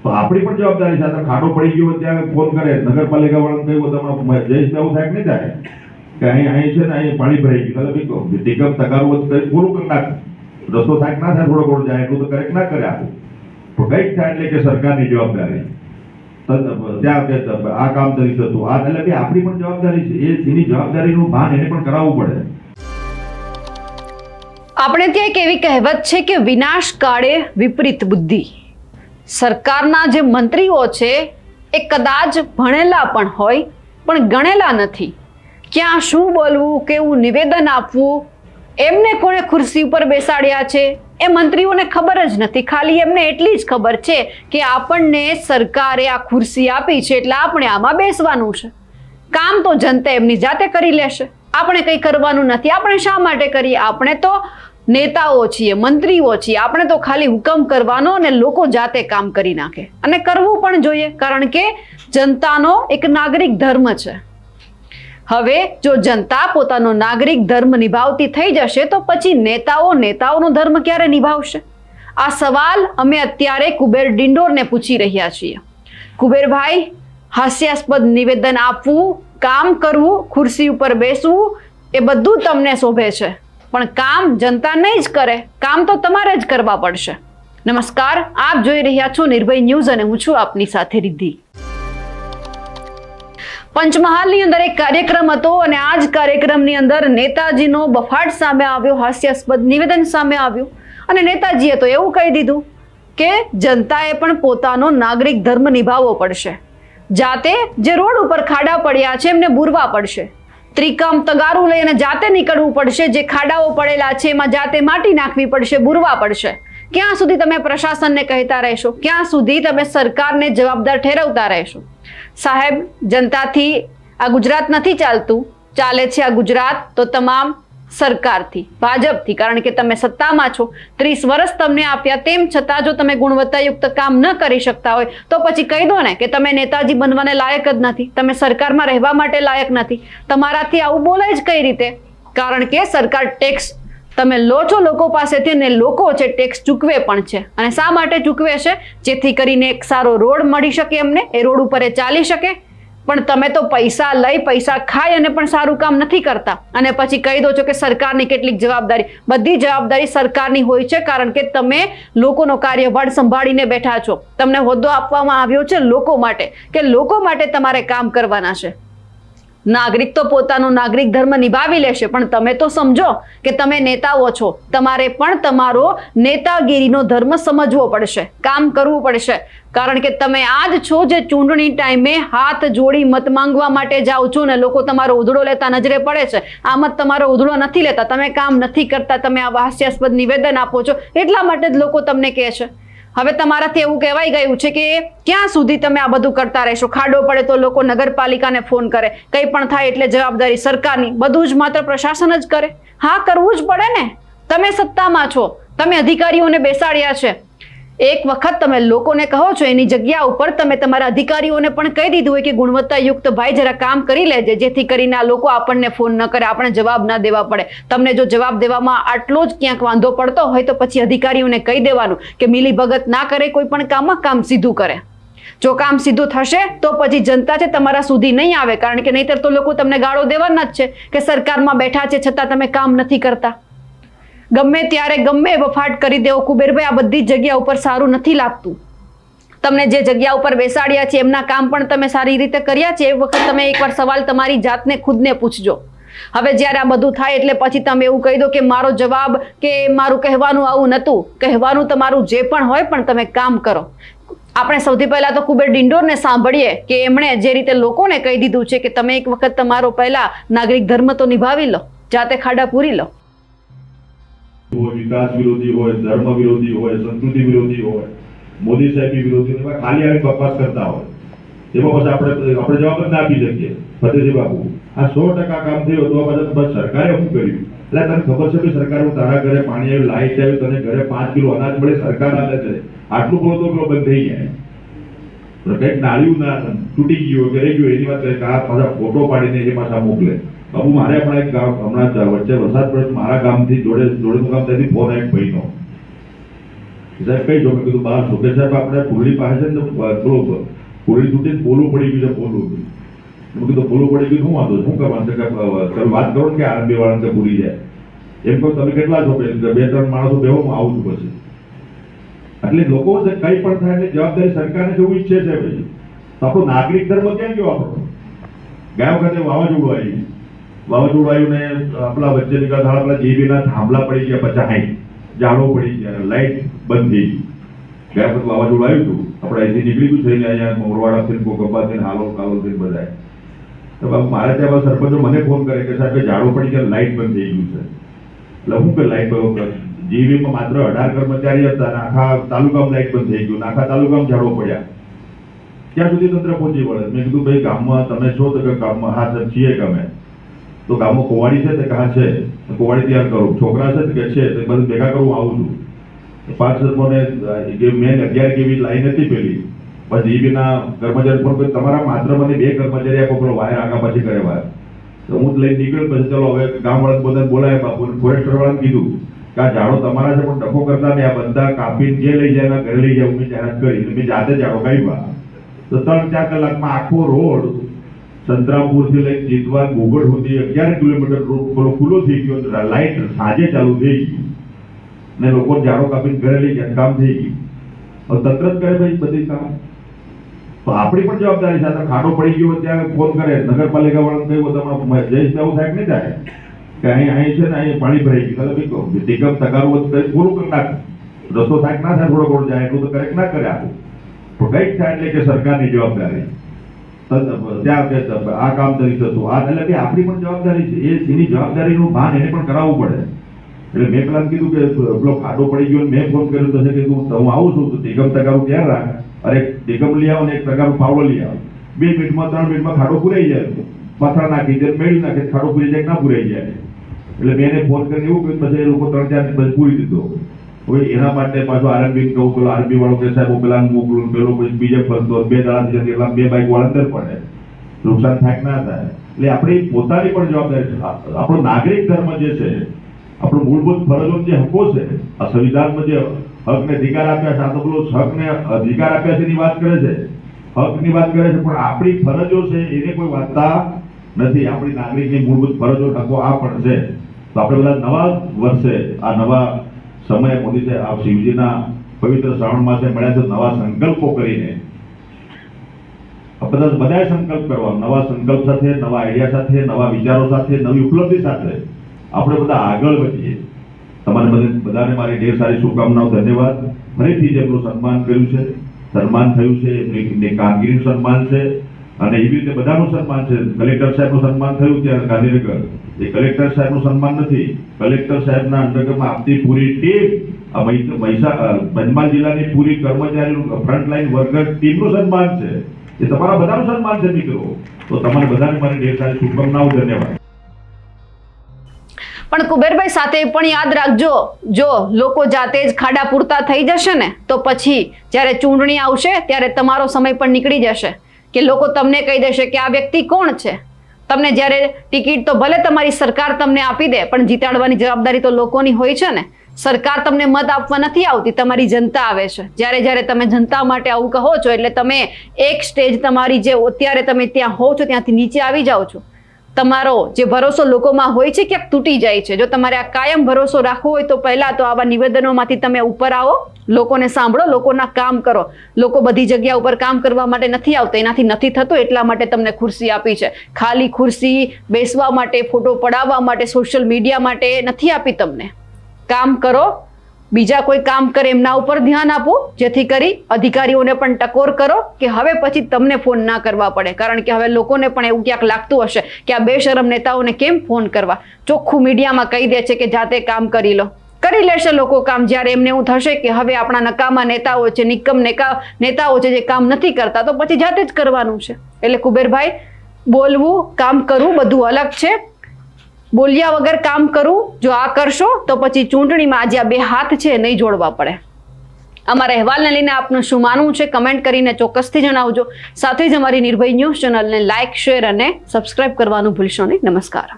તો આપણી પણ જવાબદારી છે. ખાડો પડી ગયો ત્યાં ફોન કરે, નગરપાલિકા વાળાને કહ્યું તમે જયેશભાઈ એવું થાય નહીં થાય કે અહીં છે ને અહીં પાણી ભરાઈ ગયું, એટલે ટીકમ તગારું કરી પૂરું કરી નાખ, રસ્તો થાય ના થાય, થોડો ઘણો જાય એટલું તો કરેક્ટ ના કરે આપું, તો કંઈક થાય એટલે કે સરકારની જવાબદારી ત્યાં આ કામ કરી શકતું આ, એટલે કે આપણી પણ જવાબદારી છે. એની જવાબદારીનું ભાન એને પણ કરાવવું પડે. આપણે ત્યાં એક એવી કહેવત છે કે વિનાશ કાળે વિપરીત બુદ્ધિ. સરકારના જે મંત્રીઓ છે એ કદાચ ભણેલા પણ હોય પણ ગણેલા નથી. ક્યાં શું બોલવું, કેવું નિવેદન આપવું, એમને કોણે ખુરશી ઉપર બેસાડ્યા છે એ મંત્રીઓને ખબર જ નથી. ખાલી એમને એટલી જ ખબર છે કે આપણને સરકારે આ ખુરશી આપી છે એટલે આપણે આમાં બેસવાનું છે. કામ તો જનતા એમની જાતે કરી લેશે, આપણે કંઈ કરવાનું નથી. આપણે શા માટે કરીએ? આપણે તો નેતાઓ છીએ, મંત્રીઓ છીએ, આપણે તો ખાલી હુકમ કરવાનો અને લોકો જાતે કામ કરી નાખે. અને કરવું પણ જોઈએ, કારણ કે જનતાનો એક નાગરિક ધર્મ છે. હવે જો જનતા પોતાનો નાગરિક ધર્મ નિભાવતી થઈ જશે તો પછી નેતાઓનો ધર્મ ક્યારે નિભાવશે? આ સવાલ અમે અત્યારે કુબેર ડિંડોરને પૂછી રહ્યા છીએ. કુબેરભાઈ, હાસ્યાસ્પદ નિવેદન આપવું, કામ કરવું, ખુરશી ઉપર બેસવું એ બધું તમને શોભે છે, પણ કામ જનતા નહીં જ કરે, કામ તો તમારે જ કરવા પડશે. નમસ્કાર, આપ જોઈ રહ્યા છો નિર્ભય ન્યૂઝ અને હું છું આપની સાથે રિદ્ધિ. પંચમહાલની અંદર એક કાર્યક્રમ હતો અને આ જ કાર્યક્રમની અંદર નેતાજીનો બફાટ સામે આવ્યો, હાસ્યાસ્પદ નિવેદન સામે આવ્યું અને નેતાજીએ તો એવું કહી દીધું કે જનતાએ પણ પોતાનો નાગરિક ધર્મ નિભાવવો પડશે. જાતે જે રોડ ઉપર ખાડા પડ્યા છે એમને બુરવા પડશે, ત્રિકમ તગારું લઈને જાતે નીકળવું પડશે, જે ખાડાઓ પડેલા છે એમાં જાતે માટી નાખવી પડશે, બુરવા પડશે. ક્યાં સુધી તમે પ્રશાસનને કહેતા રહેશો? ક્યાં સુધી તમે સરકારને જવાબદાર ઠેરવતા રહેશો? સાહેબ, જનતાથી આ ગુજરાત નથી ચાલતું, ચાલે છે આ ગુજરાત તો તમામ સરકારથી, ભાજપથી, કારણ કે તમે સત્તામાં છો. 30 વર્ષ તમને આપ્યા, તેમ છતાં જો તમે ગુણવત્તાયુક્ત કામ ન કરી શકતા હોય તો પછી કહી દો ને કે તમે નેતાજી બનવાને લાયક જ નથી, તમે સરકારમાં રહેવા માટે લાયક નથી. તમારાથી આવું બોલાય જ કઈ રીતે? કારણ કે સરકાર ટેક્સ તમે લો છો લોકો પાસેથી અને લોકો છે ટેક્સ ચૂકવે પણ છે. અને શા માટે ચૂકવે છે? જેથી કરીને એક સારો રોડ મળી શકે એમને, એ રોડ ઉપર એ ચાલી શકે. પણ તમે તો પૈસા લઈ, પૈસા ખાઈ અને પણ સારું કામ નથી કરતા અને પછી કહી દો છો કે સરકારની કેટલીક જવાબદારી. બધી જવાબદારી સરકારની હોય છે, કારણ કે તમે લોકોનો કાર્યભાર સંભાળીને બેઠા છો. તમને હોદ્દો આપવામાં આવ્યો છે લોકો માટે, કે લોકો માટે તમારે કામ કરવાના છે. નાગરિક તો પોતાનો નાગરિક ધર્મ નિભાવી લેશે, પણ તમે તો સમજો કે તમે નેતાઓ છો, તમારે પણ તમારો નેતાગીરીનો ધર્મ સમજવો પડશે, કામ કરવું પડશે. કારણ કે તમે આ જ છો જે ચૂંટણી ટાઈમે હાથ જોડી મત માંગવા માટે જાઓ છો ને લોકો તમારો ઉધડો લેતા નજરે પડે છે. આ મત તમારો ઉધડો નથી લેતા, તમે કામ નથી કરતા, તમે આ હાસ્યાસ્પદ નિવેદન આપો છો, એટલા માટે જ લોકો તમને કહે છે. હવે તમારાથી એવું કહેવાય ગયું છે કે ક્યાં સુધી તમે આ બધું કરતા રહેશો? ખાડો પડે તો લોકો નગરપાલિકાને ફોન કરે, કંઈ પણ થાય એટલે જવાબદારી સરકારની, બધું જ માત્ર પ્રશાસન જ કરે. હા, કરવું જ પડે ને, તમે સત્તામાં છો, તમે અધિકારીઓને બેસાડ્યા છે. એક વખત તમે લોકોને કહો છો, એની જગ્યા ઉપર તમે તમારા અધિકારીઓને પણ કહી દીધું હોય કે ગુણવત્તાયુક્ત ભાઈ જરા કામ કરી લેજે, જેથી કરીને આ લોકો આપણને ફોન ન કરે, આપણે જવાબ ના દેવા પડે. તમને જો જવાબ દેવામાં આટલો જ ક્યાંક વાંધો પડતો હોય તો પછી અધિકારીઓને કહી દેવાનું કે મિલીભગત ના કરે, કોઈ પણ કામમાં કામ સીધું કરે. જો કામ સીધું થશે તો પછી જનતા છે તમારા સુધી નહીં આવે, કારણ કે નહીતર તો લોકો તમને ગાળો દેવાના જ છે કે સરકારમાં બેઠા છે છતાં તમે કામ નથી કરતા. ગમે ત્યારે ગમે વફાટ કરી દેવો. કુબેરભાઈ, આ બધી જગ્યા ઉપર સારું નથી લાગતું. તમને જે જગ્યા ઉપર બેસાડ્યા છે એમના કામ પણ તમે સારી રીતે કર્યા છે? એ વખત તમે એકવાર સવાલ તમારી જાતને ખુદને પૂછજો. હવે જ્યારે આ બધું થાય એટલે પછી તમે એવું કહી દો કે મારો જવાબ કે મારું કહેવાનું આવું નહોતું. કહેવાનું તમારું જે પણ હોય, પણ તમે કામ કરો. આપણે સૌથી પહેલા તો કુબેર ડિંડોરને સાંભળીએ કે એમણે જે રીતે લોકોને કહી દીધું છે કે તમે એક વખત તમારો પહેલા નાગરિક ધર્મ તો નિભાવી લો, જાતે ખાડા પૂરી લો. વિકાસ વિરોધી હોય, ધર્મ વિરોધી હોય, સંસ્કૃતિ વિરોધી હોય, મોદી સાહેબની વિરોધી હોય, ખાલી આવી બકવાસ કરતા હોય, એમાં પછી આપણે જવાબ જ ના આપી શકીએ. ફતેહસિંહ બાબુ, આ 100% કામ થયું તો પછી સરકારે શું કર્યું? એટલે તને ખબર છે કે સરકાર તારા ઘરે પાણી આવ્યું, લાઈટ આવ્યું, તને ઘરે 5 કિલો અનાજ મળે, સરકાર આપે છે. આટલું બોલો તો બંધ થઈ જાય. કંઈક નાળિયું ના તૂટી ગયું કે રહી ગયું એની વાત કરે, આ પાછા ફોટો પાડીને એ પાછા મોકલે. બાબુ, મારે પણ એક ગામ હમણાં વચ્ચે વરસાદ પડે, મારા ગામથી જોડેનું ગામ ત્યાંથી ફોન આવ્યો ભાઈનો સાહેબ કઈ જો મેં કીધું બહાર છો કે સાહેબ આપણે પુરડી પાસે છે ને પેલો પુરડી તૂટી પોલું પડી ગયું છે પોલું મેં કીધું પોલું પડી ગયું શું વાંધો શું કરવાનું છે કે તમે વાત કરો ને કે આરબી વાળાને પૂરી જાય એમ કહું તમે કેટલા છો બે ત્રણ માણસો બેહો હું આવું છું પછી એટલે લોકો કઈ પણ થાય એટલે જવાબદારી સરકારને જેવું ઈચ્છે છે ભાઈ તો આપણો નાગરિક ધર્મ ક્યાં ગયો આપણો ગયા વખતે વાવાઝોડું આવ્યું ને આપણા વચ્ચે નીકળતા આપણા જીબીના થાંભલા પડી ગયા 50-60 ઝાડો પડી ગયા લાઈટ બંધ થઈ ગઈ ગયા વખત વાવાઝોડું આવ્યું હતું આપણે અહીંથી નીકળી ગયું થઈને અહીંયા મોરવાડાથી કોકબાથી હાલો કાલોથી બધાય તો બાબુ મારે ત્યાં સરપંચો મને ફોન કરે કે સાહેબ ઝાડો પડી ગયા લાઈટ બંધ થઈ ગયું છે એટલે હું કે લાઈટ બંધ જીવીમાં માત્ર 18 કર્મચારી હતા અને આખા તાલુકામાં લાઈટ બંધ થઈ ગયું આખા તાલુકામાં ઝાડો પડ્યા ક્યાં સુધી તંત્ર પહોંચી વળે મેં કીધું ભાઈ ગામમાં તમે છો તો કે ગામમાં હા સર છીએ કે અમે તો ગામમાં કોવાડી છે તે કહા છે કોવાડી તૈયાર કરું છોકરા છે કે છે તે બધું ભેગા કરું આવું છું 5 સરપોને મેં 11 કેવી લાઈન હતી પેલી પછી જીબીના કર્મચારી પણ તમારા માત્ર મને 2 કર્મચારી આપો પેલો વાયર આગા પછી કરે વાયર તો હું લઈને નીકળ્યો પછી ચલો હવે ગામવાળા બધાને બોલાય બાપુ ફોરેસ્ટર વાળાને કીધું કે આ ઝાડો તમારા છે પણ ડખો કરતા ને આ બધા કાપીને જે લઈ જાય ઘરે લઈ જાય મેં જાહેરાત કરી મેં જાતે ઝાડો કાપ્યા તો 3-4 કલાકમાં આખો રોડ સંતરામપુરથી લઈને જીતવાન ઘોઘડ સુધી 11 કિલોમીટર રોડ ખુલ્લો થઈ ગયો લાઈટ સાંજે ચાલુ થઈ ગઈ ને લોકો ઝાડો કાપીને ઘરે લઈ ગયા કામ થઈ ગયું હવે તંત્ર જ કરે ભાઈ બધી કામ તો આપણી પણ જવાબદારી છે ખાડો પડી ગયો ત્યાં ફોન કરે નગરપાલિકા વાળાને કહ્યું તમે જઈશ એવું થાય નહીં થાય કે અહીં છે ને અહીં પાણી ભરાઈ ગયું ભાઈ ટીકમ તગારું પૂરું કરી નાખ રસ્તો થાય ના થાય થોડો જાય એટલું તો કરેક્ટ ના કરે આપું તો કંઈક થાય એટલે કે સરકારની જવાબદારી ત્યાં કે આ કામ નથી થતું આ એટલે કે આપણી પણ જવાબદારી છે એની જવાબદારીનું ભાન એને પણ કરાવવું પડે એટલે મેં પેલા કીધું કે પેલો ખાડો પડી ગયો મેં ફોન કર્યો તો કે હું આવું છું તો ટીકમ તગારું ત્યાં રાખ અરે ટીકમ લઈ આવો ને એક તગારું પાવડો લઈ આવો 2 મિનિટમાં 3 મિનિટમાં ખાડો પૂરાઈ જાય પથરા નાખી દે મેળી નાખે ખાડો પૂરી જાય ના પૂરાઈ જાય એટલે મેં એને ફોન કરીને એવું કહ્યું પછી એ લોકો 3-4 દિવસ પૂરી દીધો હવે એના માટે પાછું આરએમબી કહું પેલો આરબી વાળો કે સાહેબ પેલા મોકલું પેલો પછી બીજે ફરતો 2 દાડાથી એટલા 2 બાઈક વાળા અંદર પડે નુકસાન થાય ના થાય એટલે આપણી પોતાની પણ જવાબદારી છે આપણો નાગરિક ધર્મ જે છે આપણો મૂળભૂત ફરજો જે હકો છે આ સંવિધાનમાં જે હકને અધિકાર આપ્યા છે આ તો પેલો હકને અધિકાર આપ્યા છે એની વાત કરે છે હકની વાત કરે છે પણ આપણી ફરજો છે એને કોઈ વાંચતા નથી આપણી નાગરિકની મૂળભૂત ફરજો હકો આ પણ છે તો આપણે બધા નવા વર્ષે આ નવા સમયે મોદી છે આ શિવજીના પવિત્ર શ્રાવણ માસે મળ્યા તો નવા સંકલ્પો કરીને બધા સંકલ્પ કરવા નવા સંકલ્પ સાથે નવા આઈડિયા સાથે નવા વિચારો સાથે નવી ઉપલબ્ધિ સાથે આપણે બધા આગળ વધીએ તમારે બધાને મારી ઢેર સારી શુભકામનાઓ ધન્યવાદ ફરીથી જેમનું સન્માન કર્યું છે સન્માન થયું છે એમની કામગીરીનું સન્માન છે અને એવી રીતે બધાનું સન્માન છે કલેક્ટર સાહેબનું સન્માન થયું ત્યાં ગાંધીનગર એ કલેક્ટર સાહેબનું સન્માન નથી કલેક્ટર સાહેબના અંડરમાં આપતી પૂરી ટીમ પંચમહાલ જિલ્લાની પૂરી કર્મચારી ફ્રન્ટલાઈન વર્કર ટીમનું સન્માન છે એ તમારા બધાનું સન્માન છે મિત્રો તો તમારે બધાને મારી ઢેર સારી શુભકામનાઓ ધન્યવાદ પણ કુબેરભાઈ સાથે પણ યાદ રાખજો જો લોકો જાતે જ ખાડા પૂરતા થઈ જશે ને તો પછી જ્યારે ચૂંટણી આવશે ત્યારે તમારો સમય પણ નીકળી જશે કે લોકો તમને કહી દેશે કે આ વ્યક્તિ કોણ છે તમને જ્યારે ટિકિટ તો ભલે તમારી સરકાર તમને આપી દે પણ જીતાડવાની જવાબદારી તો લોકોની હોય છે ને સરકાર તમને મત આપવા નથી આવતી તમારી જનતા આવે છે જ્યારે તમે જનતા માટે આવું કહો છો એટલે તમે એક સ્ટેજ તમારી જે અત્યારે તમે ત્યાં હો છો ત્યાંથી નીચે આવી જાઓ છો તમારો જે ભરોસો લોકોમાં હોય છે ક્યાંક તૂટી જાય છે જો તમારે આ કાયમ ભરોસો રાખવો હોય તો પહેલા તો આવા નિવેદનોમાંથી તમે ઉપર આવો લોકોને સાંભળો લોકોના કામ કરો લોકો બધી જગ્યા ઉપર કામ કરવા માટે નથી આવતા એનાથી નથી થતું એટલા માટે તમને ખુરશી આપી છે ખાલી ખુરશી બેસવા માટે ફોટો પડાવવા માટે સોશિયલ મીડિયા માટે નથી આપી તમને કામ કરો બીજા કોઈ કામ કરે એમના ઉપર ધ્યાન આપો જેથી કરી અધિકારીઓને પણ ટકોર કરો કે હવે પછી તમને ફોન ના કરવા પડે કારણ કે હવે લોકોને પણ એવું ક્યાંક લાગતું હશે કે આ બેશરમ નેતાઓને કેમ ફોન કરવા ચોખ્ખું મીડિયામાં કહી દે છે કે જાતે કામ કરી લો કરી લેશે લોકો કામ જ્યારે એમને એવું થશે કે હવે આપણા નકામા નેતાઓ છે નિકમ નેતાઓ છે જે કામ નથી કરતા તો પછી જાતે જ કરવાનું છે એટલે કુબેરભાઈ બોલવું કામ કરવું બધું અલગ છે બોલ્યા વગર કામ કરવું જો આ કરશો તો પછી ચૂંટણીમાં આજે આ બે હાથ છે નહીં જોડવા પડે અમારા અહેવાલને લઈને આપનું શું માનવું છે કમેન્ટ કરીને ચોક્કસથી જણાવજો સાથે જ અમારી નિર્ભય ન્યૂઝ ચેનલને લાઇક શેર અને સબસ્ક્રાઇબ કરવાનું ભૂલશો નહીં નમસ્કાર